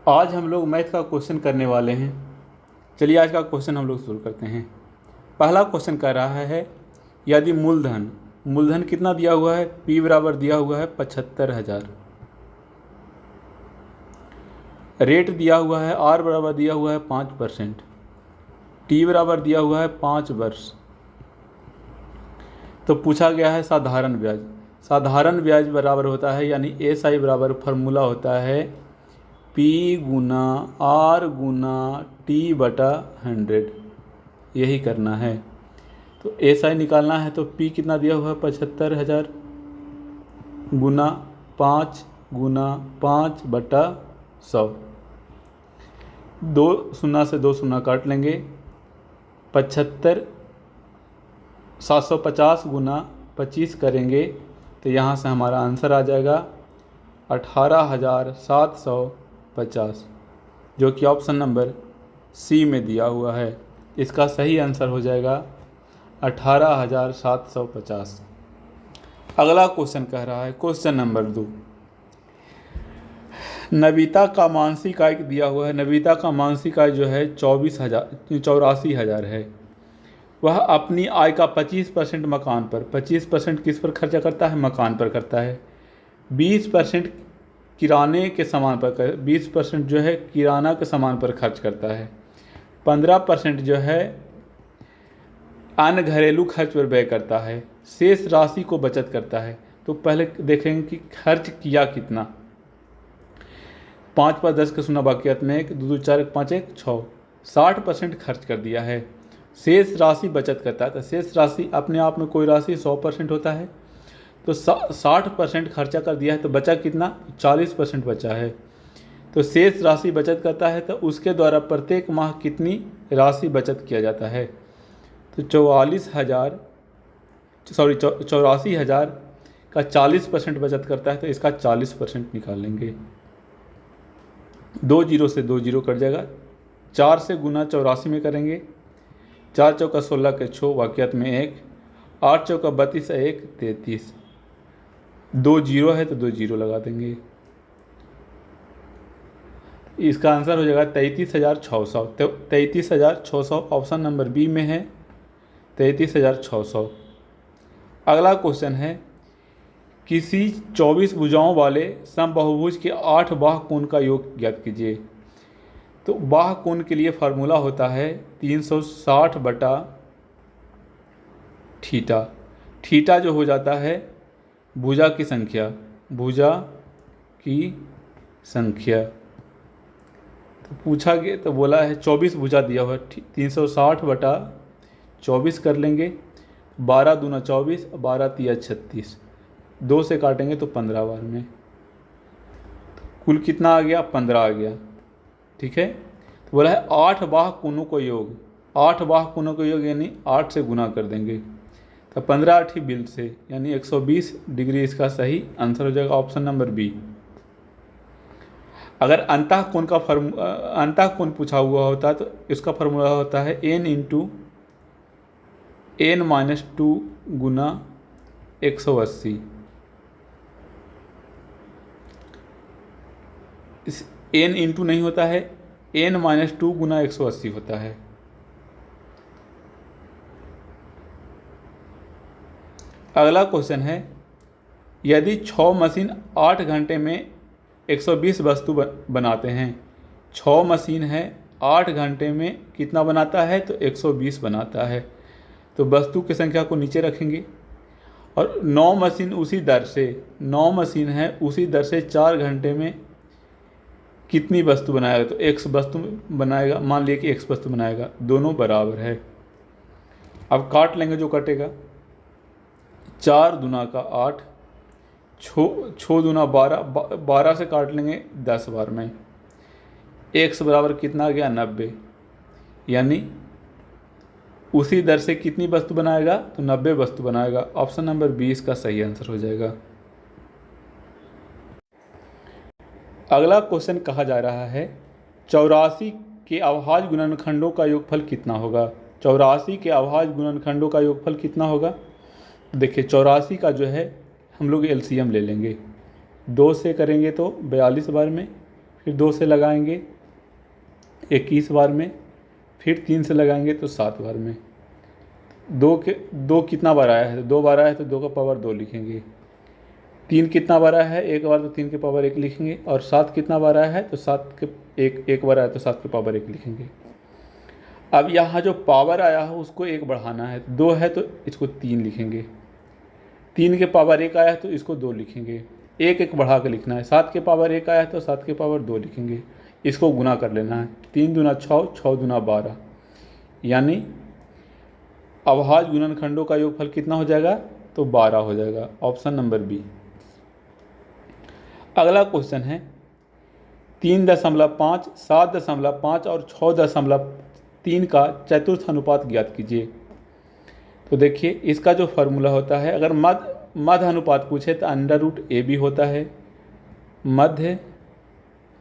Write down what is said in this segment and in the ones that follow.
आज हम लोग मैथ का क्वेश्चन करने वाले हैं। चलिए आज का क्वेश्चन हम लोग शुरू करते हैं। पहला क्वेश्चन कह रहा है यदि मूलधन कितना दिया हुआ है, P बराबर दिया हुआ है 75,000, रेट दिया हुआ है R बराबर दिया हुआ है 5%, T बराबर दिया हुआ है 5 वर्ष। तो पूछा गया है साधारण ब्याज। साधारण ब्याज बराबर होता है यानी SI बराबर फार्मूला होता है P गुना R गुना T बटा 100। यही करना है। तो SI निकालना है तो P कितना दिया हुआ है 75,000 गुना 5 बटा 100। 2 शून्य से 2 शून्य काट लेंगे। 75 750 गुना 25 करेंगे तो यहाँ से हमारा आंसर आ जाएगा 18,750, जो कि ऑप्शन नंबर सी में दिया हुआ है। इसका सही आंसर हो जाएगा 18,750। अगला क्वेश्चन कह रहा है क्वेश्चन नंबर 2, नविता का मासिक आय दिया हुआ है। नविता का मासिक आय जो है 84,000 है। वह अपनी आय का 25% मकान पर, 25% किस पर खर्चा करता है? मकान पर करता है। 20% किराने के सामान पर 20% जो है किराना के सामान पर खर्च करता है। 15% जो है अन्य घरेलू खर्च पर व्यय करता है। शेष राशि को बचत करता है। तो पहले देखेंगे कि खर्च किया कितना। 5 पर 10 के शून्य बाकियात में 1 2 2 4 1 5 1 6 60% खर्च कर दिया है। शेष राशि बचत करता है। तो शेष राशि अपने आप में कोई राशि 100% होता है, तो 60% खर्चा कर दिया है तो बचा कितना? 40% बचा है। तो शेष राशि बचत करता है तो उसके द्वारा प्रत्येक माह कितनी राशि बचत किया जाता है? तो 84,000 का 40% बचत करता है तो इसका 40% निकाल लेंगे। 2 जीरो से 2 जीरो कट जाएगा। 4 से गुना 84 में करेंगे। 4 चौका 16 के 6 वाक्यात में 1, 8 चौका 32 1 33। 2 जीरो है तो 2 जीरो लगा देंगे। इसका आंसर हो जाएगा 33,600। तो 33,600 ऑप्शन नंबर बी में है, 33,600। अगला क्वेश्चन है किसी 24 भुजाओं वाले समबाहुभुज के 8 बाह्य कोण का योग ज्ञात कीजिए। तो बाह्य कोण के लिए फार्मूला होता है 360 बटा थीटा। थीटा जो हो जाता है भुजा की संख्या। तो पूछा गया तो बोला है 24 भुजा दिया हुआ है। 360 बटा 24 कर लेंगे। 12 दूना 24, 12 तिया 36। 2 से काटेंगे तो 15 बार में कुल कितना आ गया? 15 आ गया। ठीक है। तो बोला है 8 बाह्य कोणों को योग। 8 बाह्य कोणों को योग यानी 8 से गुना कर देंगे तो 15 8 बिल से यानी 120 डिग्री इसका सही आंसर हो जाएगा ऑप्शन नंबर बी। अगर अंतः कोण पूछा हुआ होता तो इसका फार्मूला होता है n इंटू n-2 गुना 180। इस n इंटू नहीं होता है, n-2 गुना 180 होता है। अगला क्वेश्चन है यदि 6 मशीन 8 घंटे में 120 वस्तु बनाते हैं। 6 मशीन है, 8 घंटे में कितना बनाता है? तो 120 बनाता है। तो वस्तु की संख्या को नीचे रखेंगे और 9 मशीन उसी दर से 4 घंटे में कितनी वस्तु बनाएगा? तो x वस्तु बनाएगा। मान लिया कि x वस्तु बनाएगा, दोनों बराबर है। अब काट लेंगे जो कटेगा। 4 दूना का 8, 6 दूना 12, 12 से काट लेंगे 10 बार में। x बराबर कितना आ गया? 90। यानी उसी दर से कितनी वस्तु बनाएगा? तो 90 वस्तु बनाएगा। ऑप्शन नंबर 20 का सही आंसर हो जाएगा। अगला क्वेश्चन कहा जा रहा है 84 के अभाज्य गुणनखंडों का योगफल कितना होगा? 84 के अभाज्य गुणनखंडों का योगफल कितना होगा? देखिए 84 का जो है हम लोग एलसीएम ले लेंगे। 2 से करेंगे तो 42 बार में, फिर 2 से लगाएंगे 21 बार में, फिर 3 से लगाएंगे तो 7 बार में। 2 कितना बार आया है? 2 बार आया है तो 2 का पावर 2 लिखेंगे। 3 कितना बार आया है? 1 बार, तो 3 के पावर 1 लिखेंगे। और 7 कितना बार आया है? तो 7 के एक बार आया तो 7 के पावर 1 लिखेंगे। अब यहाँ जो पावर आया है उसको 1 बढ़ाना है, 2 है तो इसको 3 लिखेंगे। 3 के पावर 1 आया है तो इसको 2 लिखेंगे। 1 बढ़ा के लिखना है। 7 के पावर 1 आया है तो 7 के पावर 2 लिखेंगे। इसको गुना कर लेना है। 3 दूना 6, 6 दूना 12, यानी अभाज्य गुणनखंडों का योगफल कितना हो जाएगा? तो 12 हो जाएगा। Option number B. अगला क्वेश्चन है 3.5, 7.5 और 6.3 का चतुर्थ अनुपात ज्ञात कीजिए। तो देखिए इसका जो फॉर्मूला होता है, अगर मध्य अनुपात पूछे तो √AB होता है। मध्य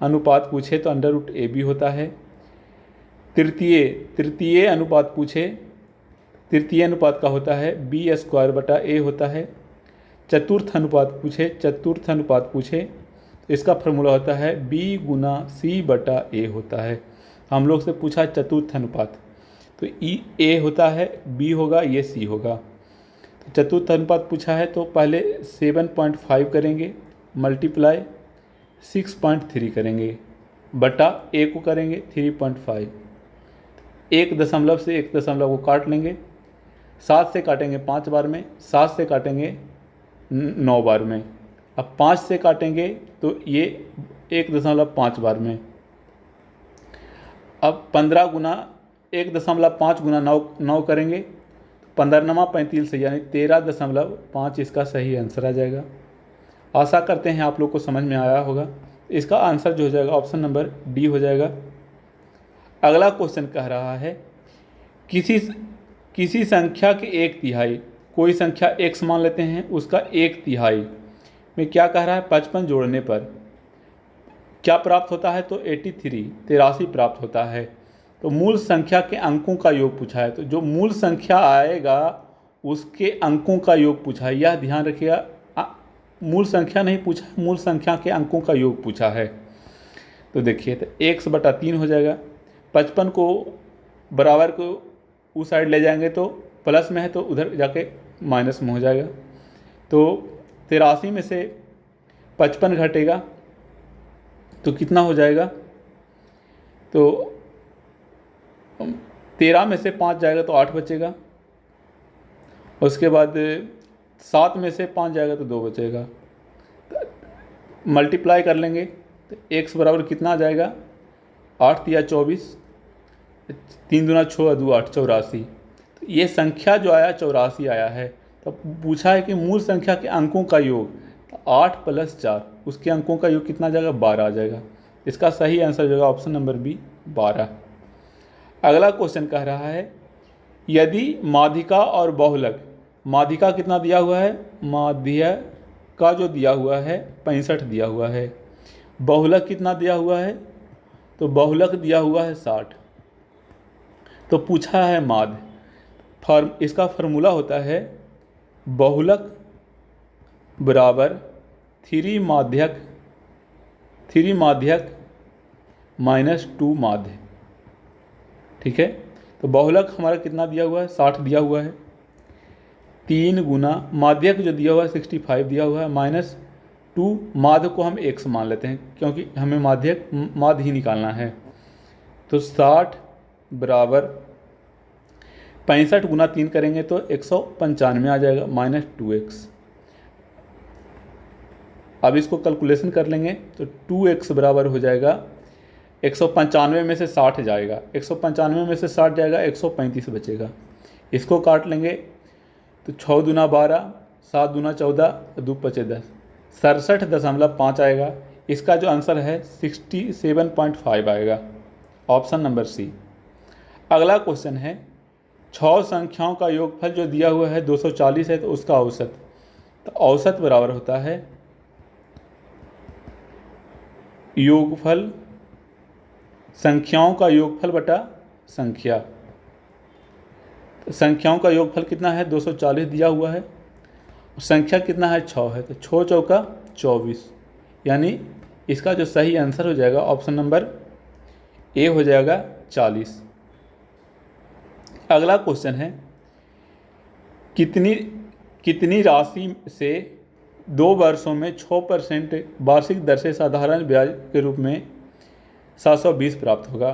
अनुपात पूछे तो √AB होता है। तृतीय अनुपात पूछे, तृतीय अनुपात का होता है B² होता है। चतुर्थ अनुपात पूछे तो इसका फॉर्मूला होता है B गुना C/A होता है। हम लोग से पूछा चतुर्थ अनुपात, तो A होता है, B होगा, ये C होगा। तो चतुर्थ अनुपात पूछा है तो पहले 7.5 करेंगे, मल्टीप्लाई 6.3 करेंगे, बटा A को करेंगे 3.5। 1 से 1 को काट लेंगे। 7 से काटेंगे 5 बार में, 7 से काटेंगे 9 बार में। अब 5 से काटेंगे तो ये 1.5 बार में। अब 15 गुना 1.5 गुना 9 करेंगे, 15 35 से, यानी 13.5 इसका सही आंसर आ जाएगा। आशा करते हैं आप लोग को समझ में आया होगा। इसका आंसर जो हो जाएगा ऑप्शन नंबर डी हो जाएगा। अगला क्वेश्चन कह रहा है किसी संख्या के 1/3, कोई संख्या x मान लेते हैं, उसका 1/3 में क्या कह रहा है? 55 जोड़ने पर क्या प्राप्त होता है? तो 83 प्राप्त होता है। तो मूल संख्या के अंकों का योग पूछा है, तो जो मूल संख्या आएगा उसके अंकों का योग पूछा है। यह ध्यान रखिएगा, मूल संख्या नहीं पूछा, मूल संख्या के अंकों का योग पूछा है। तो देखिए तो x/3 हो जाएगा। 55 को बराबर को उस साइड ले जाएंगे तो प्लस में है तो उधर जाके माइनस में हो जाएगा। तो 83 में से 55 घटेगा तो कितना हो जाएगा? तो 13 में से 5 जाएगा तो 8 बचेगा। उसके बाद 7 में से 5 जाएगा तो 2 बचेगा। मल्टीप्लाई कर लेंगे तो x बराबर कितना आ जाएगा? 8 या 24, 3 दूना 6 2 8, 84। तो ये संख्या जो आया 84 आया है। तो पूछा है कि मूल संख्या के अंकों का योग, तो 8 + 4, उसके अंकों का योग कितना जाएगा? 12 आ जाएगा। इसका सही आंसर जो होगा ऑप्शन नंबर बी 12। अगला क्वेश्चन कह रहा है यदि माध्यिका और बहुलक, माध्यिका कितना दिया हुआ है? माध्यिका जो दिया हुआ है 65 दिया हुआ है। बहुलक कितना दिया हुआ है? तो बहुलक दिया हुआ है 60। तो पूछा है माध्य, इसका फार्मूला होता है बहुलक बराबर 3 माध्यक -2 माध्य। ठीक है, तो बहुलक हमारा कितना दिया हुआ है? 60 दिया हुआ है। 3 गुना माध्यक जो दिया हुआ है 65 दिया हुआ है, -2 माध्य को हम x मान लेते हैं क्योंकि हमें माध्य ही निकालना है। तो 60 बराबर 65 गुना 3 करेंगे तो 195 आ जाएगा, -2x। अब इसको कैलकुलेशन कर लेंगे तो 2x बराबर हो जाएगा 195 में से 60 जाएगा, 195 में से 60 जाएगा, 135 बचेगा। इसको काट लेंगे तो 6 दूना 12, 7 दूना 14, 2 पचे 10, 67.5 आएगा। इसका जो आंसर है 67.5 आएगा, ऑप्शन नंबर सी। अगला क्वेश्चन है 6 संख्याओं का योगफल जो दिया हुआ है 240 है, तो उसका औसत, तो औसत बराबर होता है योगफल, संख्याओं का योगफल बटा संख्या। तो संख्याओं का योगफल कितना है? 240 दिया हुआ है। संख्या कितना है? 6 है, तो 6 चौका 24, यानी इसका जो सही आंसर हो जाएगा ऑप्शन नंबर ए हो जाएगा 40। अगला क्वेश्चन है, कितनी कितनी राशि से 2 वर्षों में 6% वार्षिक दर से साधारण ब्याज के रूप में 720 प्राप्त होगा।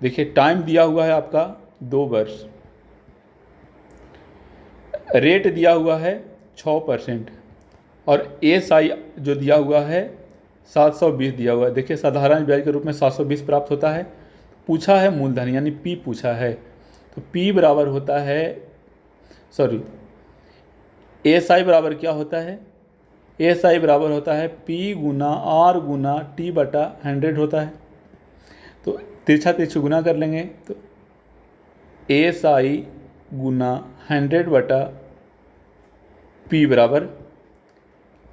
देखिए टाइम दिया हुआ है आपका 2 वर्ष, रेट दिया हुआ है 6% और SI जो दिया हुआ है 720 दिया हुआ है। देखिए साधारण ब्याज के रूप में 720 प्राप्त होता है। पूछा है मूलधन यानी P पूछा है, तो P बराबर होता है, सॉरी SI बराबर क्या होता है, SI बराबर होता है P गुना R गुना T बटा 100 होता है। तो तिरछा तिरछी गुना कर लेंगे तो SI गुना 100 बटा P बराबर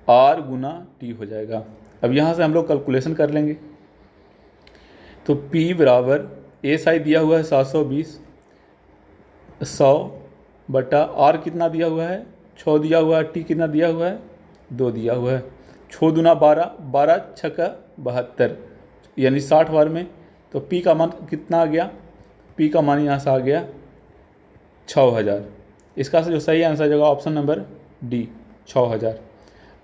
R गुना T हो जाएगा। अब यहाँ से हम लोग कैलकुलेशन कर लेंगे। तो P बराबर SI दिया हुआ है 720, 100 बटा R कितना दिया हुआ है 6 दिया हुआ है, T कितना दिया हुआ है 2 दिया हुआ है। 6 दूना 12, 12 छक्का 72 यानी 60 बार में। तो P का मान कितना आ गया, P का मान यहाँ से आ गया 6000। इसका जो सही आंसर होगा ऑप्शन नंबर डी 6000।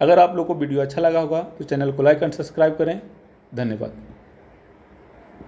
अगर आप लोग को वीडियो अच्छा लगा होगा तो चैनल को लाइक एंड सब्सक्राइब करें। धन्यवाद।